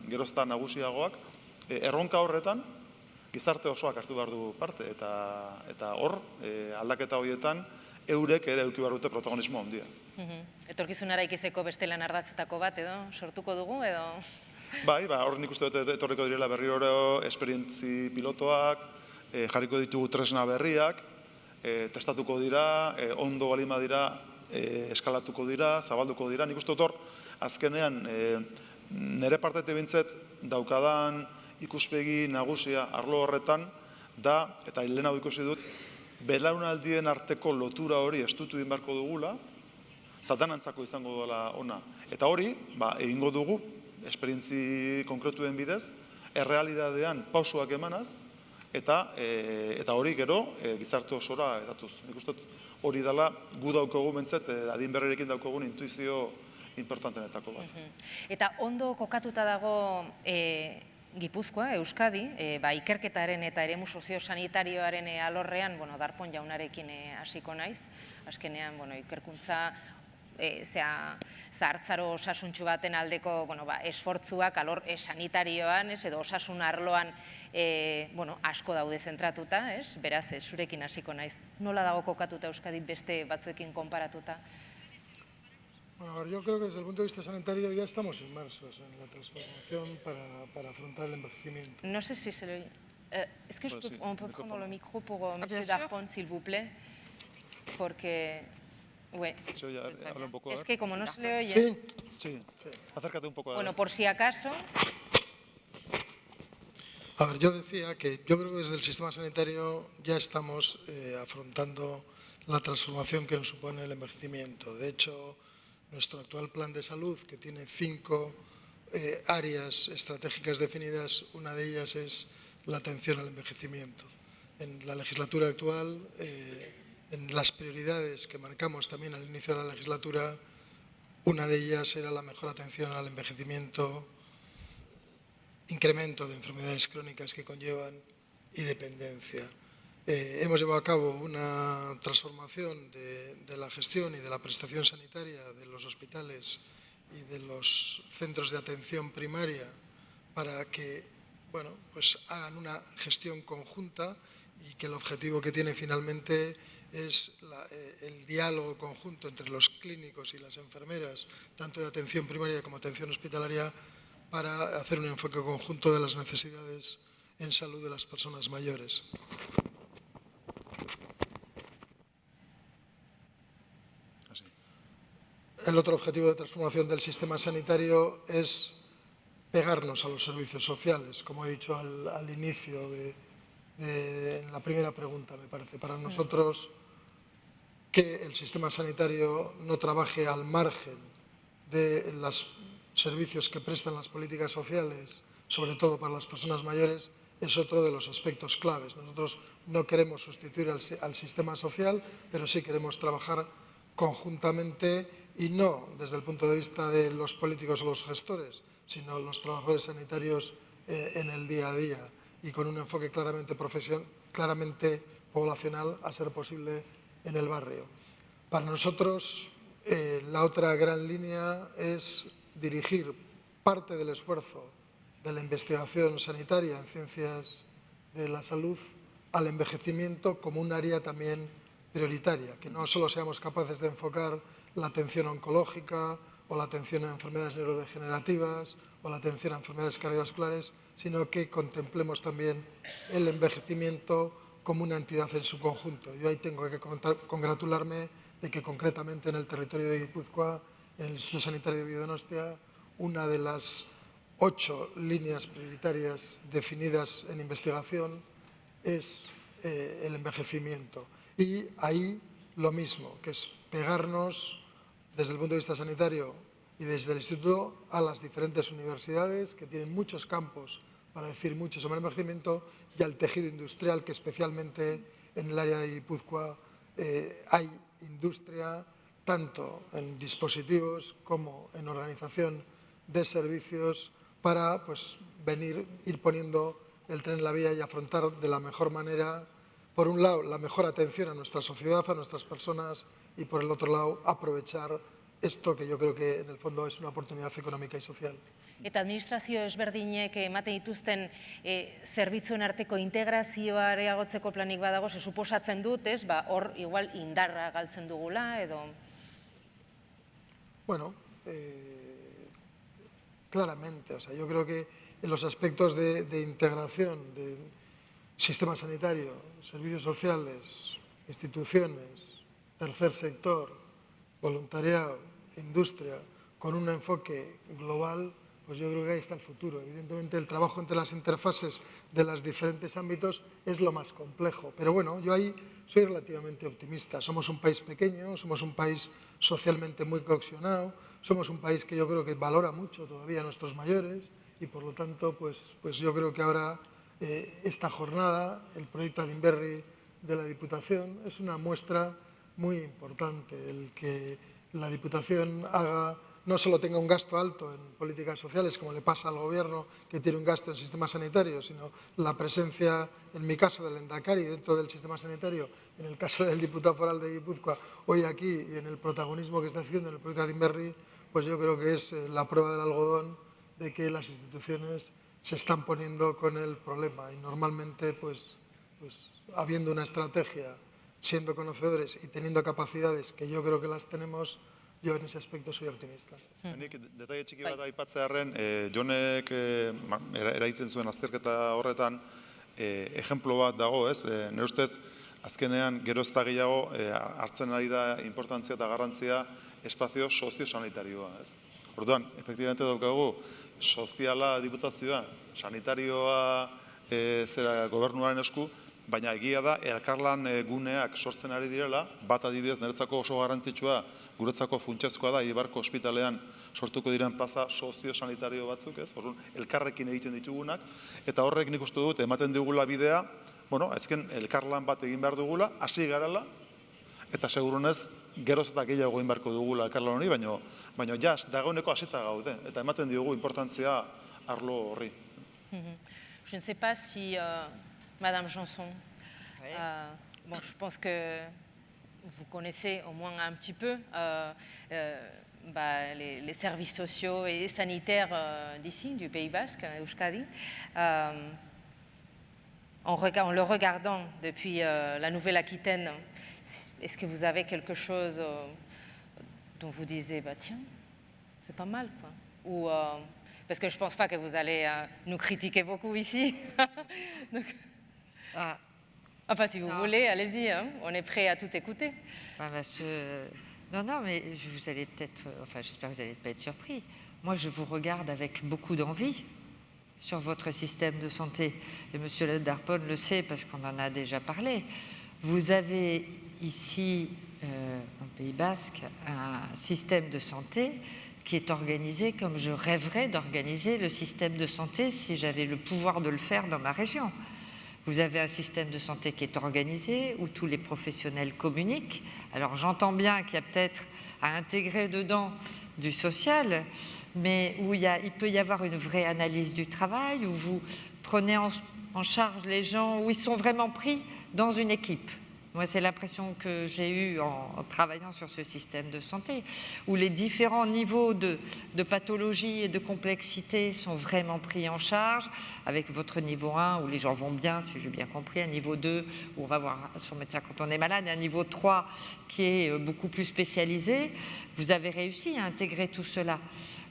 gero ez da nagusiagoak, erronka horretan, gizarte osoak hartu behar du parte, eta hor, aldaketa horietan, eurek ere eduki behar dute protagonismo handia. Etorkizunara ikizeko beste lan ardatzetako bat edo sortuko dugu edo? Bai, hor nik uste dut etorriko direla berriro esperientzi pilotoak, jarriko ditugu tresna berriak, testatuko dira, ondo balima dira, eskalatuko dira, zabalduko dira. Nik uste dut hor, azkenean, nire partetik bintzet daukadan ikuspegi nagusia arlo horretan da, eta lehenago ikusi dut, belaunaldien arteko lotura hori estutu din beharko dugula, eta danantzako izango duela ona. Eta hori, egingo dugu, esperientzi konkretuen bidez, errealidadean pausoak emanaz, eta hori gero gizarte osora edatuz. Nik uste hori dela gu daukogu bentzet, adin berrerekin daukogun intuizio importantenetako bat. Eta ondo kokatuta dago Gipuzkoa, Euskadi, ikerketaren eta eremu soziosanitarioaren alorrean, Darpón jaunarekin hasiko naiz, azkenean ikerkuntza zahartzaro osasuntxu baten aldeko esfortzuak alor sanitarioan edo osasun arloan asko daude zentratuta, beraz, zurekin hasiko naiz. Nola dago kokatuta Euskadi beste batzuekin konparatuta? Bueno, a ver, yo creo que desde el punto de vista sanitario ya estamos inmersos en la transformación para afrontar el envejecimiento. No sé si se lo oye. Est-ce que on peut prendre le micro pour M. Darpón, s'il vous plaît? Porque... Ouais. Es que como no se le oye... Sí, acércate un poco. Bueno, por si acaso... A ver, yo decía que yo creo que desde el sistema sanitario ya estamos afrontando la transformación que nos supone el envejecimiento. De hecho, nuestro actual plan de salud, que tiene 5 áreas estratégicas definidas, una de ellas es la atención al envejecimiento. En la legislatura actual, en las prioridades que marcamos también al inicio de la legislatura, una de ellas era la mejor atención al envejecimiento, incremento de enfermedades crónicas que conllevan y dependencia. Hemos llevado a cabo una transformación de la gestión y de la prestación sanitaria de los hospitales y de los centros de atención primaria para que hagan una gestión conjunta y que el objetivo que tiene finalmente es el diálogo conjunto entre los clínicos y las enfermeras, tanto de atención primaria como atención hospitalaria, para hacer un enfoque conjunto de las necesidades en salud de las personas mayores. El otro objetivo de transformación del sistema sanitario es pegarnos a los servicios sociales, como he dicho al inicio de la primera pregunta, me parece. Para nosotros, que el sistema sanitario no trabaje al margen de los servicios que prestan las políticas sociales, sobre todo para las personas mayores, es otro de los aspectos claves. Nosotros no queremos sustituir al sistema social, pero sí queremos trabajar conjuntamente y no desde el punto de vista de los políticos o los gestores, sino los trabajadores sanitarios en el día a día y con un enfoque claramente poblacional, a ser posible, en el barrio. Para nosotros, la otra gran línea es dirigir parte del esfuerzo de la investigación sanitaria en ciencias de la salud al envejecimiento como un área también prioritaria, que no solo seamos capaces de enfocar la atención oncológica o la atención a enfermedades neurodegenerativas o la atención a enfermedades cardiovasculares, sino que contemplemos también el envejecimiento como una entidad en su conjunto. Yo ahí tengo que congratularme de que concretamente en el territorio de Guipúzcoa, en el Instituto Sanitario de Bidonostia, una de las 8 líneas prioritarias definidas en investigación es el envejecimiento. Y ahí lo mismo, que es pegarnos desde el punto de vista sanitario y desde el Instituto a las diferentes universidades que tienen muchos campos para decir mucho sobre el envejecimiento y al tejido industrial, que especialmente en el área de Guipúzcoa hay industria tanto en dispositivos como en organización de servicios para ir poniendo el tren en la vía y afrontar de la mejor manera, por un lado, la mejor atención a nuestra sociedad, a nuestras personas, y por el otro lado, aprovechar esto que yo creo que en el fondo es una oportunidad económica y social. Eta administrazio ezberdinek ematen dituzten zerbitzuen arteko integrazioa areagotzeko planik badago, ze suposatzen dut, ez, hor igual indarra galtzen dugula edo... Bueno, claramente, o sea, yo creo que en los aspectos de integración de sistema sanitario, servicios sociales, instituciones, tercer sector, voluntariado, industria, con un enfoque global, pues yo creo que ahí está el futuro. Evidentemente el trabajo entre las interfaces de los diferentes ámbitos es lo más complejo, pero bueno, yo ahí soy relativamente optimista. Somos un país pequeño, somos un país socialmente muy cohesionado, somos un país que yo creo que valora mucho todavía a nuestros mayores y por lo tanto pues yo creo que ahora esta jornada, el proyecto Adinberri de la Diputación es una muestra muy importante, el que la Diputación no solo tenga un gasto alto en políticas sociales, como le pasa al Gobierno, que tiene un gasto en sistema sanitario, sino la presencia, en mi caso, del Endacari dentro del sistema sanitario, en el caso del diputado foral de Guipúzcoa, hoy aquí, y en el protagonismo que está haciendo en el proyecto Adinberri, pues yo creo que es la prueba del algodón de que las instituciones se están poniendo con el problema. Y normalmente, pues habiendo una estrategia, siendo conocedores y teniendo capacidades, que yo creo que las tenemos, yo en ese aspecto soy optimista. Nik detaile txiki bat aipatzearren, Jonek eraitzen zuen azterketa horretan, ejemplo bat dago, ez? Nire ustez, azkenean gero ez da gehiago hartzen ari da importantzia eta garrantzia espazio soziosanitarioa, ez? Orduan, efektibamente daukagu, soziala diputazioa, sanitarioa zera gobernuaren esku, baina egia da, elkarlan guneak sortzen ari direla, bat adibidez niretzako oso garrantzitsua, guretzako funtsezkoa da, Eibarko ospitalean sortuko diren plaza soziosanitario batzuk, ez? Orduan, elkarrekin egiten ditugunak, eta horrek nik uste dut, ematen digula bidea, bueno, ezken elkarlan bat egin behar dugula, hasi garala, eta segurunez, geroz eta gehiago egin beharko dugula elkarlan hori, baina jaz, dagoeneko hasita gaude, eta ematen diogu importantzia arlo horri. Je ne sais pas si, Madame Janson, bon, je pense que vous connaissez au moins un petit peu les services sociaux et sanitaires d'ici, du Pays Basque, Euskadi. En le regardant depuis la Nouvelle-Aquitaine, est-ce que vous avez quelque chose dont vous disiez, bah, tiens, c'est pas mal, quoi. Ou, parce que je ne pense pas que vous allez nous critiquer beaucoup ici. Donc, enfin, si vous voulez, allez-y, hein, on est prêt à tout écouter. Non, mais vous allez peut-être, enfin, j'espère que vous n'allez pas être surpris. Moi, je vous regarde avec beaucoup d'envie sur votre système de santé. Et M. Le Darpon le sait parce qu'on en a déjà parlé. Vous avez ici, au Pays Basque, un système de santé qui est organisé comme je rêverais d'organiser le système de santé si j'avais le pouvoir de le faire dans ma région. Vous avez un système de santé qui est organisé, où tous les professionnels communiquent. Alors j'entends bien qu'il y a peut-être à intégrer dedans du social, mais où il peut y avoir une vraie analyse du travail, où vous prenez en charge les gens, où ils sont vraiment pris dans une équipe. Moi, c'est l'impression que j'ai eue en travaillant sur ce système de santé, où les différents niveaux de pathologie et de complexité sont vraiment pris en charge, avec votre niveau 1, où les gens vont bien, si j'ai bien compris, un niveau 2, où on va voir son médecin quand on est malade, et un niveau 3 qui est beaucoup plus spécialisé. Vous avez réussi à intégrer tout cela.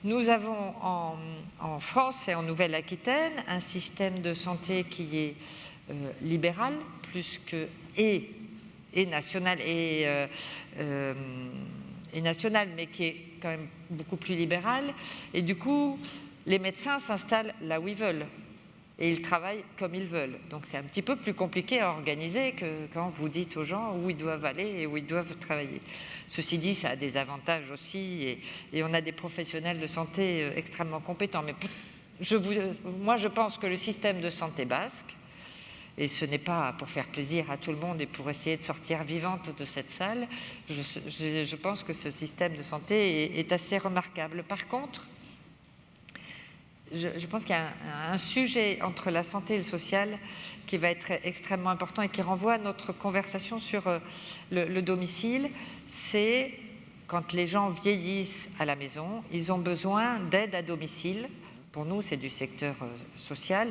Nous avons en France et en Nouvelle-Aquitaine un système de santé qui est libéral, plus que et national, national, mais qui est quand même beaucoup plus libéral. Et du coup, les médecins s'installent là où ils veulent et ils travaillent comme ils veulent. Donc c'est un petit peu plus compliqué à organiser que quand vous dites aux gens où ils doivent aller et où ils doivent travailler. Ceci dit, ça a des avantages aussi et on a des professionnels de santé extrêmement compétents. Mais moi, je pense que le système de santé basque, et ce n'est pas pour faire plaisir à tout le monde et pour essayer de sortir vivante de cette salle, je pense que ce système de santé est assez remarquable. Par contre, je pense qu'il y a un sujet entre la santé et le social qui va être extrêmement important et qui renvoie à notre conversation sur le domicile, c'est quand les gens vieillissent à la maison, ils ont besoin d'aide à domicile. Pour nous, c'est du secteur social,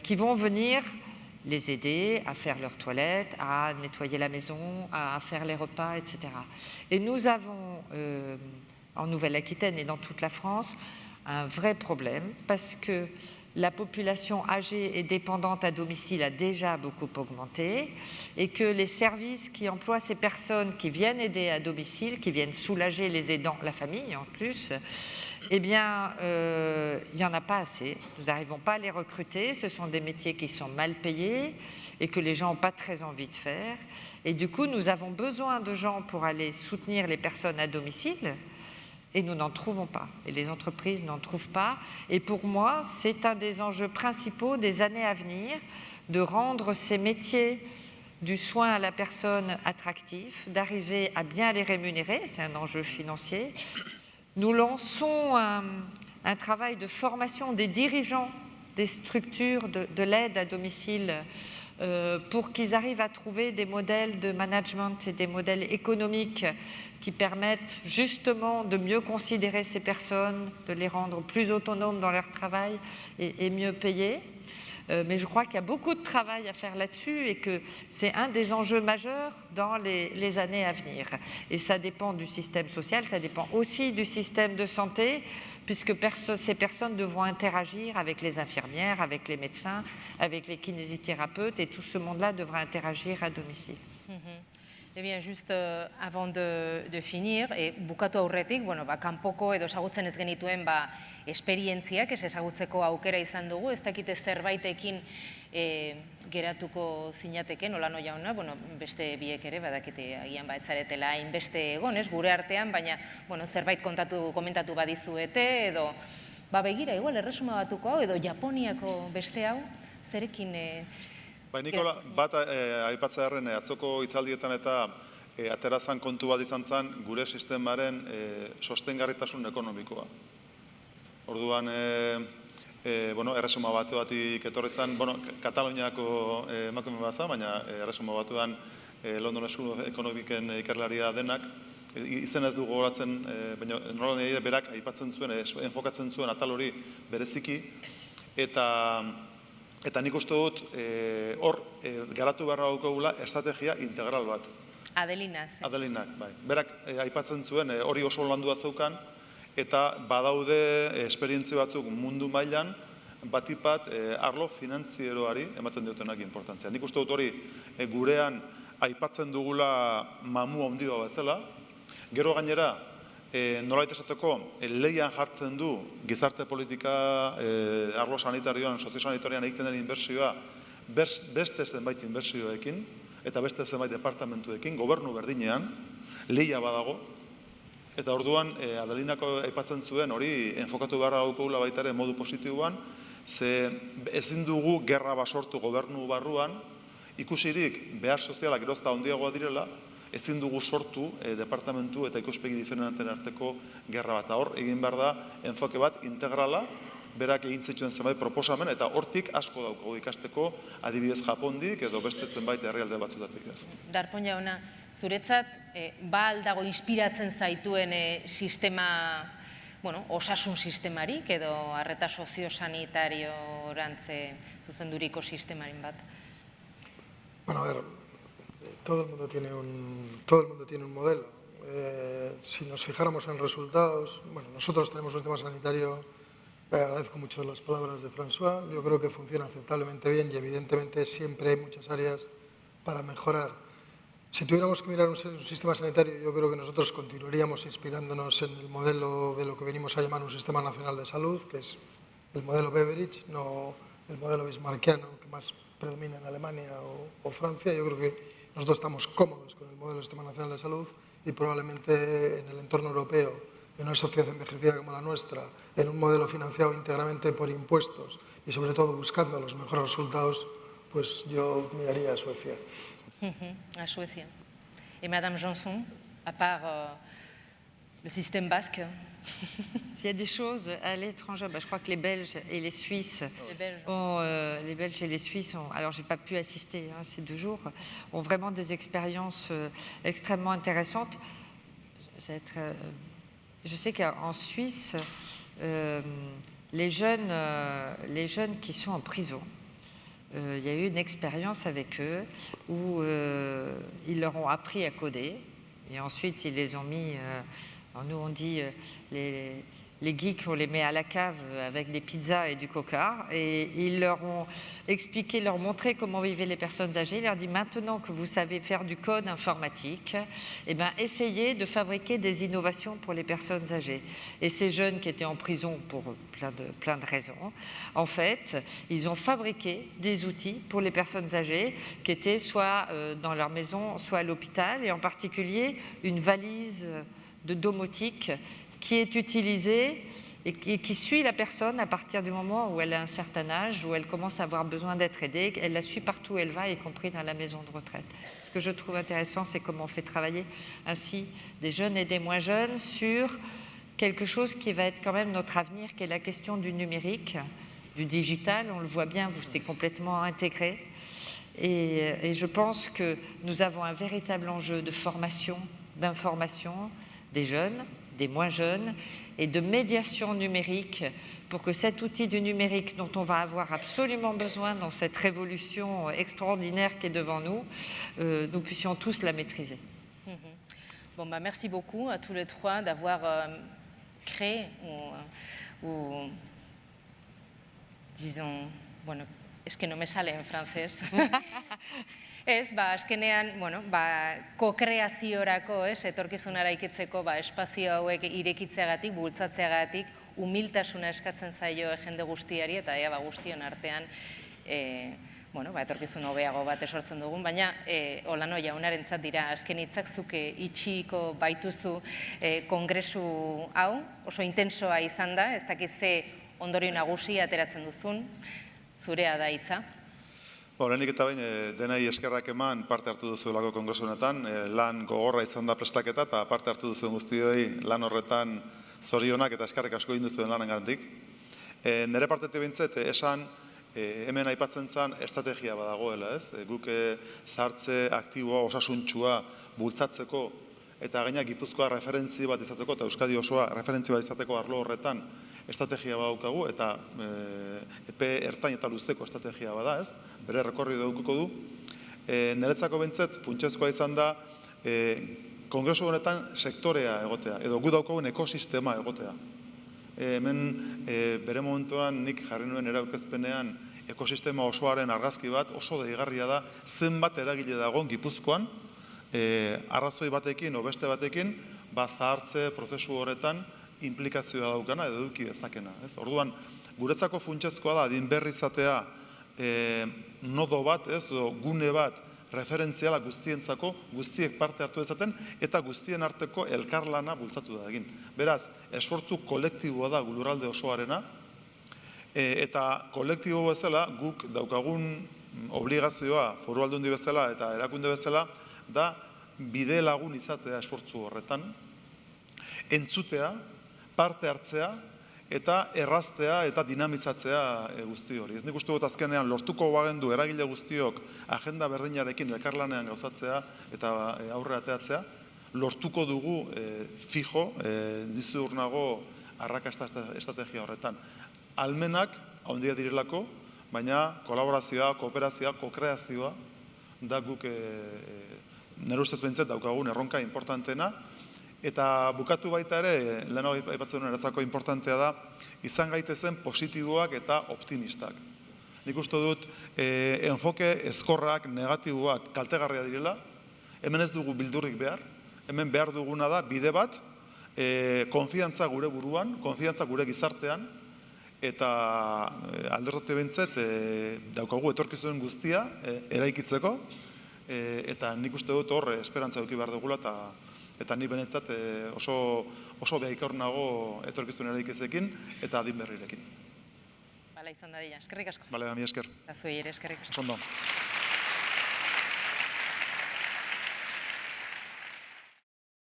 qui vont venir les aider à faire leurs toilettes, à nettoyer la maison, à faire les repas, etc. Et nous avons, en Nouvelle-Aquitaine et dans toute la France, un vrai problème parce que la population âgée et dépendante à domicile a déjà beaucoup augmenté et que les services qui emploient ces personnes qui viennent aider à domicile, qui viennent soulager les aidants, la famille en plus, eh bien, il n'y en a pas assez. Nous n'arrivons pas à les recruter. Ce sont des métiers qui sont mal payés et que les gens n'ont pas très envie de faire. Et du coup, nous avons besoin de gens pour aller soutenir les personnes à domicile et nous n'en trouvons pas. Et les entreprises n'en trouvent pas. Et pour moi, c'est un des enjeux principaux des années à venir, de rendre ces métiers du soin à la personne attractifs, d'arriver à bien les rémunérer. C'est un enjeu financier. Nous lançons un travail de formation des dirigeants des structures de l'aide à domicile pour qu'ils arrivent à trouver des modèles de management et des modèles économiques qui permettent justement de mieux considérer ces personnes, de les rendre plus autonomes dans leur travail et mieux payées. Mais je crois qu'il y a beaucoup de travail à faire là-dessus et que c'est un des enjeux majeurs dans les années à venir. Et ça dépend du système social, ça dépend aussi du système de santé, puisque ces personnes devront interagir avec les infirmières, avec les médecins, avec les kinésithérapeutes, et tout ce monde-là devra interagir à domicile. Eh bien, juste avant de finir, bukatu aurretik, bueno, kanpoko edo ezagutzen ez genituen esperientziak ezagutzeko aukera izan dugu, ez dakite zerbaitekin geratuko zinateke, Olano jauna, bueno, beste biek ere, badakite agian etzaretela hainbeste egon, gure artean, baina, bueno, zerbait komentatu badizuete, edo, begira, igual, erresuma batuko hau, edo Japoniako beste hau, zerekin... Nikola, bat aipatzearen atzoko hitzaldietan eta aterazan kontu bat izan zen gure sistemaren sostengarritasun ekonomikoa. Orduan, erresuma batuatik etorri zen, Kataluniako emakume bat zen, baina erresuma batuan London School of Economics ikerlaria denak, izen ez du gogoratzen, baina nola nire berak aipatzen zuen, enfokatzen zuen atal hori bereziki, eta nik uste dut hor garatu beharra daukagula estrategia integral bat. Adelinak, bai. Berak aipatzen zuen hori oso landua zeukan, eta badaude esperientzia batzuk mundu mailan batipat arlo finantzieroari ematen diotenak importantzia. Nik uste dut hori gurean aipatzen dugula mamu handia bezala, gero gainera nolait esateko leian jartzen du gizarte politika arlo sanitarioan, soziosanitarioan egiten den inbertsioa beste zenbait inbertsioekin eta beste zenbait departamentuekin, gobernu berdinean, leia badago, eta orduan Adelinako aipatzen zuen hori enfokatu beharra daukagula baita ere modu positiboan, ze ezin dugu gerra basortu gobernu barruan, ikusirik behar sozialak gerozta handiagoa direla, ezin dugu sortu departamentu eta ikuspegi diferenten arteko gerra bat. Hor, egin behar da, enfoke bat integrala, berak egin zituen zenbait proposamen, eta hortik asko daukagu ikasteko, adibidez Japondik edo beste zenbait herrialde batzutatik ez. Darpón jauna, zuretzat, aldago inspiratzen zaituen sistema, osasun sistemarik edo arreta soziosanitariorantze zuzenduriko sistemaren bat? Bueno, a ver, todo el mundo tiene un modelo. Si nos fijáramos en resultados, nosotros tenemos un sistema sanitario, agradezco mucho las palabras de François, yo creo que funciona aceptablemente bien y evidentemente siempre hay muchas áreas para mejorar. Si tuviéramos que mirar un sistema sanitario, yo creo que nosotros continuaríamos inspirándonos en el modelo de lo que venimos a llamar un sistema nacional de salud, que es el modelo Beveridge, no el modelo bismarckiano que más predomina en Alemania o Francia. Yo creo que nosotros estamos cómodos con el modelo del Sistema Nacional de Salud y probablemente en el entorno europeo, en una sociedad envejecida como la nuestra, en un modelo financiado íntegramente por impuestos y sobre todo buscando los mejores resultados, pues yo miraría a Suecia. A Suecia. Et Madame Janson, à part le système basque? S'il y a des choses à l'étranger, je crois que les Belges et les Suisses ont, alors j'ai pas pu assister ces 2 jours, ont vraiment des expériences extrêmement intéressantes. Je sais qu'en Suisse, les jeunes qui sont en prison, il y a eu une expérience avec eux où ils leur ont appris à coder et ensuite ils les ont mis, nous on dit les geeks, on les met à la cave avec des pizzas et du coca et ils leur ont expliqué, leur montré comment vivaient les personnes âgées. Ils leur dit maintenant que vous savez faire du code informatique, eh ben, essayez de fabriquer des innovations pour les personnes âgées. Et ces jeunes qui étaient en prison pour plein de raisons, en fait, ils ont fabriqué des outils pour les personnes âgées qui étaient soit dans leur maison, soit à l'hôpital, et en particulier une valise de domotique qui est utilisée et qui suit la personne à partir du moment où elle a un certain âge, où elle commence à avoir besoin d'être aidée. Elle la suit partout où elle va, y compris dans la maison de retraite. Ce que je trouve intéressant, c'est comment on fait travailler ainsi des jeunes et des moins jeunes sur quelque chose qui va être quand même notre avenir, qui est la question du numérique, du digital. On le voit bien, c'est complètement intégré. Et je pense que nous avons un véritable enjeu de formation, d'information des jeunes, des moins jeunes, et de médiation numérique pour que cet outil du numérique dont on va avoir absolument besoin dans cette révolution extraordinaire qui est devant nous, nous puissions tous la maîtriser. Bon, bah, merci beaucoup à tous les trois d'avoir créé ou disons, bueno, es que no me sale en francés. Ez, azkenean, ko-kreaziorako, etorkizunara ikitzeko espazio hauek irekitzeagatik, bultzatzeagatik, humiltasuna eskatzen zaio jende guztiari, eta guztion artean etorkizun hobeago bat esortzen dugun, baina Olano jaunarentzat dira azken hitzak zuk itxiko baituzu kongresu hau, oso intensoa izan da, ez dakit ze ondorio nagusi ateratzen duzun, zurea da hitza. Lehenik eta bain, denai eskerrak eman parte hartu duzuelako kongresu honetan, lan gogorra izan da prestaketa eta parte hartu duzuen guztioi lan horretan zorionak eta eskerrak asko egin duzuen lanengatik. Nire partetik bintzet, esan hemen aipatzen zen estrategia badagoela, ez? Guk zahartze aktiboa, osasuntxua bultzatzeko eta gaina Gipuzkoa referentzi bat izateko eta Euskadi osoa referentzi bat izateko arlo horretan estrategia badaukagu eta epe ertain eta luzeko estrategia bada, ez? Bere rekorri daukuko du. Niretzako bintzet, funtsezkoa izan da kongresu honetan sektorea egotea, edo gu daukagun ekosistema egotea. Hemen bere momentuan nik jarri nuen erauzkezpenean ekosistema osoaren argazki bat, oso deigarria da, zenbat eragile dagoen Gipuzkoan, arrazoi batekin, o beste batekin, zahartze prozesu horretan implikazioa daukana edo eduki dezakena. Orduan, guretzako funtsezkoa da, adin berri izatea nodo bat, edo gune bat, referentziala guztientzako, guztiek parte hartu dezaten, eta guztien arteko elkarlana bultzatu da egin. Beraz, esfortzu kolektiboa da lurralde osoarena, eta kolektibo bezala guk daukagun obligazioa foru aldundi bezala eta erakunde bezala da bide lagun izatea esfortzu horretan, entzutea, parte hartzea, eta erraztea eta dinamizatzea guzti hori. Ez nik uste dut azkenean lortuko bagendu eragile guztiok agenda berdinarekin elkarlanean gauzatzea eta aurre ateatzea, lortuko dugu fijo, dizu urnago arrakasta estrategia horretan. Almenak, handia direlako, baina kolaborazioa, kooperazioa, kokreazioa, da guk nire ustez behintzet daukagun erronka importantena, eta bukatu baita ere, leheno aipatzen duen eratzako importantea da, izan gaitezen positiboak eta optimistak. Nik uste dut, enfoke ezkorrak, negatiboak, kaltegarria direla, hemen ez dugu bildurrik behar, hemen behar duguna da bide bat, konfiantza gure buruan, konfiantza gure gizartean, eta alderrote bintzet daukagu etorkizuen guztia eraikitzeko, eta nik uste dut horre esperantza eduki behar dugula, eta ni benetzat oso behaikor nago etorkizun eraikitzekin eta adin berrirekin. Bala izan da dira, eskerrik asko. Bale, mi esker. Eta zuei ere eskerrik asko. Ondo.